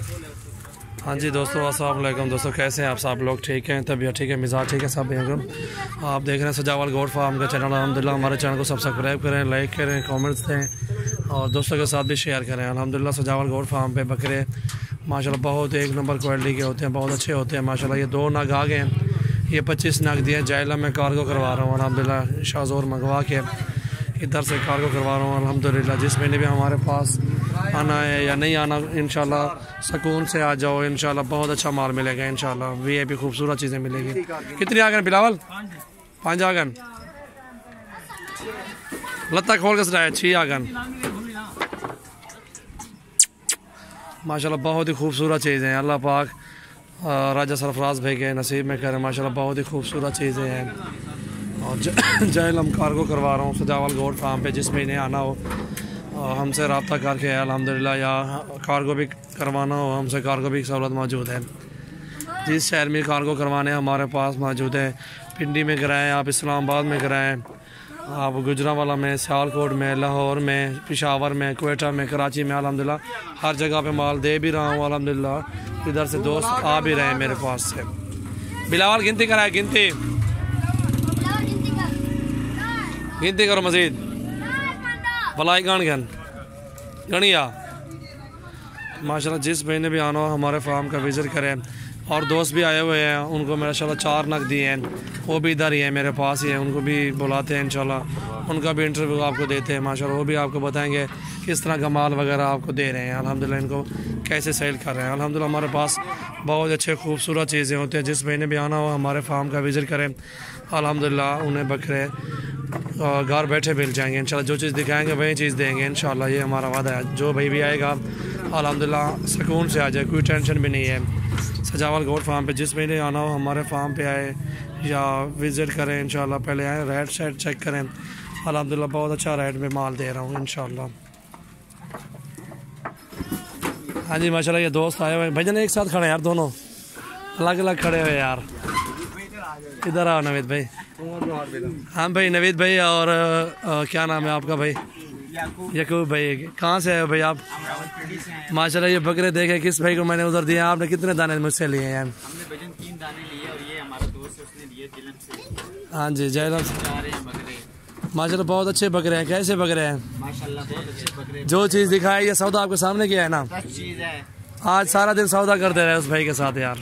हाँ जी दोस्तों, अस्सलाम वालेकुम दोस्तों, कैसे हैं आप सब लोग? ठीक हैं, तबीयत ठीक है, मिजाज ठीक है सब एकदम। आप देख रहे हैं सजावल गोट फार्म का चैनल। अल्हम्दुलिल्लाह हमारे चैनल को सब्सक्राइब करें, लाइक करें, कमेंट्स दें और दोस्तों के साथ भी शेयर करें। अल्हम्दुलिल्लाह सजावल गोट फार्म पे बकरे माशाल्लाह बहुत एक नंबर क्वालिटी के होते हैं, बहुत अच्छे होते हैं माशाल्लाह। ये 2 नग आ गए हैं, ये 25 नग दिए। जायला में कार्गो करवा रहा हूँ अल्हम्दुलिल्लाह, शाहजोर मंगवा के इधर से कार्गो करवा रहा हूँ अल्हम्दुलिल्लाह। जिस महीने भी हमारे पास आना है या नहीं आना, इंशाल्लाह सुकून से आ जाओ, इंशाल्लाह बहुत अच्छा माल मिलेगा इंशाल्लाह। वीआईपी खूबसूरत चीज़ें मिलेगी। कितनी आ गए बिलावल? 5 आ गए। लत्ता खोल के सजाया 6 आ गए माशाल्लाह। बहुत ही खूबसूरत चीज़ें हैं, अल्लाह पाक राजा सरफराज भाई के नसीब में करें माशाल्लाह। बहुत ही खूबसूरत चीज़ें हैं और जैलम कार्गो करवा रहा हूँ सजावल गोट फार्म पे। जिस महीने आना हो हमसे रब्ता करके अल्हम्दुलिल्लाह, या कार्गो भी करवाना हो हमसे कार्गो भी सहूलत मौजूद है। जिस शहर में कार्गो करवाने हमारे पास मौजूद है। पिंडी में कराएँ आप, इस्लामाबाद में कराएँ आप, गुजरांवाला में, सियालकोट में, लाहौर में, पेशावर में, क्वेटा में, कराची में, अल्हम्दुलिल्लाह हर जगह पे माल दे भी रहा हूँ अल्हम्दुलिल्लाह। इधर से दोस्त आ भी रहे हैं मेरे पास से। बिलावल गिनती कराए, गिनती गिनती करो मजीद भलाई गन गणिया माशाल्लाह। जिस महीने भी आना हो हमारे फार्म का विजिट करें। और दोस्त भी आए हुए हैं, उनको माशाल्लाह 4 नग दिए हैं, वो भी इधर ही हैं मेरे पास ही हैं। उनको भी बुलाते हैं इंशाल्लाह, उनका भी इंटरव्यू आपको देते हैं माशाल्लाह। वो भी आपको बताएंगे किस तरह का माल वगैरह आपको दे रहे हैं अल्हम्दुलिल्लाह, इनको कैसे सेल कर रहे हैं अल्हम्दुलिल्लाह। हमारे पास बहुत अच्छे खूबसूरत चीज़ें होती हैं। जिस महीने भी आना हो हमारे फार्म का विजिट करें अल्हम्दुलिल्लाह, उन्हें बकरे घर बैठे मिल जाएंगे इंशाल्लाह। जो चीज़ दिखाएंगे वही चीज़ देंगे इंशाल्लाह, ये हमारा वादा है। जो भाई भी आएगा अल्हम्दुलिल्लाह सुकून से आ जाए, कोई टेंशन भी नहीं है। सजावल गोट फार्म पे जिस महीने आना हो हमारे फार्म पे आए या विज़िट करें इंशाल्लाह। पहले आए, रेट सेट चेक करें अल्हम्दुलिल्लाह, बहुत अच्छा रेट में माल दे रहा हूँ इंशाल्लाह। हाँ जी माशाल्लाह, ये दोस्त आए हुए भाईजान एक साथ खड़े यार, दोनों अलग अलग खड़े हुए यार। इधर आओ नवीद भाई। हाँ भाई नवीद भाई, और क्या नाम है आपका भाई? यकूब भाई। कहाँ से आए भाई आप? माशाल्लाह ये बकरे देखे किस भाई को मैंने उधर दिए। आपने कितने दाने मुझसे लिए हैं? हमने वजन 3 दाने लिए और ये हमारा दोस्त है उसने लिए जिलम से। हाँ जी जैलम से माशाल्लाह बहुत अच्छे बकरे हैं। कैसे बकरे हैं? माशाल्लाह बहुत अच्छे बकरे। जो चीज़ दिखाई ये सौदा आपके सामने किया है ना, चीज़ है। आज सारा दिन सौदा करते रहे उस भाई के साथ यार।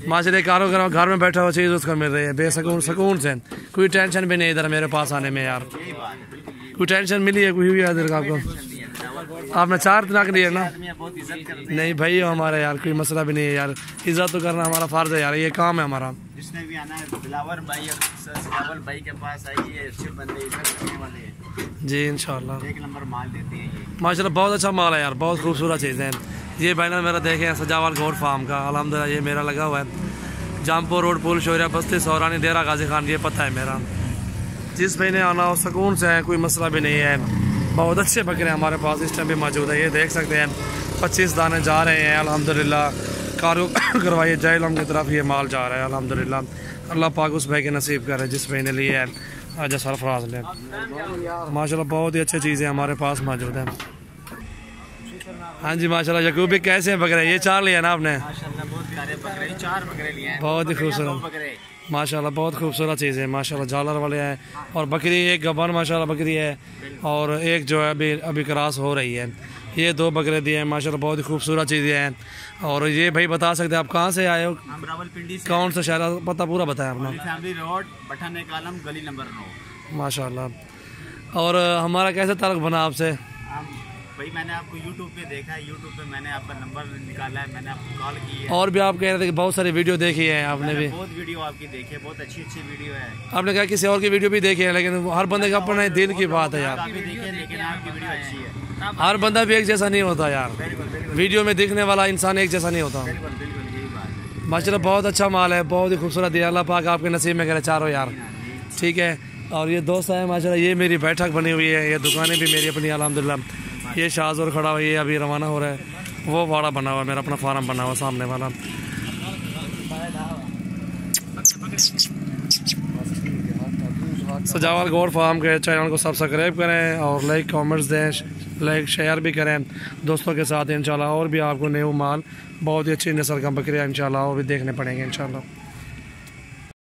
माशाल्लाह कारोबार घर में बैठा हुआ चीज़ उसको मिल रही है बेसकून सुकून से, कोई टेंशन भी नहीं इधर मेरे पास आने में यार। कोई टेंशन मिली है कोई हुई है इधर आपको? आपने 4 तलाक लिए ना? नहीं भाई हमारा यार कोई मसला भी नहीं है यार, इज्जत तो करना हमारा फ़र्ज है यार, ये काम है हमारा। जिसने भी आना है बिलावर भाई और सजावल भाई के पास आइए, अच्छे बंदे इधर करने वाले हैं जी इंशाल्लाह। 1 नंबर माल देते हैं ये माशाल्लाह, बहुत अच्छा माल है यार, बहुत खूबसूरत चीज़ें हैं। ये बैनर मेरा देखें सजावल गोट फार्म का अल्हम्दुलिल्लाह, ये मेरा लगा हुआ है। जामपुर रोड, पुल शोरिया बस्ती, सौरानी, डेरा गाजी खान, ये पता है मेरा। जिस महीने आना हो सुकून से है, कोई मसला भी नहीं है। बहुत अच्छे बकरे हमारे पास इस टाइम भी मौजूद है, ये देख सकते हैं 25 दाने जा रहे हैं अल्हम्दुलिल्लाह। कार्गो करवाइए जैलम की तरफ ये माल जा रहा है अल्हम्दुलिल्लाह। अल्लाह पाक उस भाई के नसीब करे जिस महीने लिए है राजा सरफराज ने माशाल्लाह। बहुत ही अच्छी चीज़ें हमारे पास मौजूद हैं। हाँ जी माशाल्लाह। यकूब भी कैसे हैं बकरे? ये 4 लिया ना आपने? माशाल्लाह बहुत प्यारे बकरे, 4 बकरे लिए हैं। बहुत ही खूबसूरत माशाल्लाह, बहुत खूबसूरत चीज़ है माशाल्लाह। झालर वाले हैं और बकरी एक गबन माशाल्लाह बकरी है और एक जो है अभी क्रॉस हो रही है। ये 2 बकरे दिए हैं माशाल्लाह, बहुत ही खूबसूरत चीज़ें हैं। और ये भाई बता सकते हैं आप कहाँ से आए हो? हम रावलपिंडी से। कौन सा शहर पता पूरा बताएं अपना? फैमिली रोड, पठान कालम, गली नंबर 9 माशाल्लाह। और हमारा कैसे ताल्लुक़ बना आपसे? भाई मैंने आपको YouTube पे देखा है, YouTube पे मैंने आपका नंबर निकाला है, मैंने आपको कॉल की है। और भी आप कह रहे थे कि बहुत सारी वीडियो देखी है आपने भी? बहुत वीडियो आपकी देखी है, बहुत अच्छी अच्छी वीडियो है। आपने कहा किसी और की वीडियो भी देखी है, लेकिन हर बंदे का अपना दिल की बात है यार। लेकिन आपकी वीडियो अच्छी है। हर बंदा भी एक जैसा नहीं होता यार, वीडियो में दिखने वाला इंसान एक जैसा नहीं होता। माशाल्लाह बहुत अच्छा माल है, बहुत ही खूबसूरत दिया। अल्लाह पाक आपके नसीब में करे चारों यार, ठीक है। और ये दोस्त है माशाल्लाह, ये मेरी बैठक बनी हुई है, ये दुकानें भी मेरी अपनी अल्हम्दुलिल्लाह। ये शाहजोर खड़ा हुआ, ये अभी रवाना हो रहा है। वो वाड़ा बना हुआ है, मेरा अपना फार्म बना हुआ सामने वाला। सजावल गोट फार्म के चैनल को सब्सक्राइब करें और लाइक कमेंट्स दें। लाइक शेयर भी करें दोस्तों के साथ इंशाल्लाह। और भी आपको न्यू माल बहुत ही अच्छी नस्ल का बकरियाँ इंशाल्लाह और भी देखने पड़ेंगे इंशाल्लाह।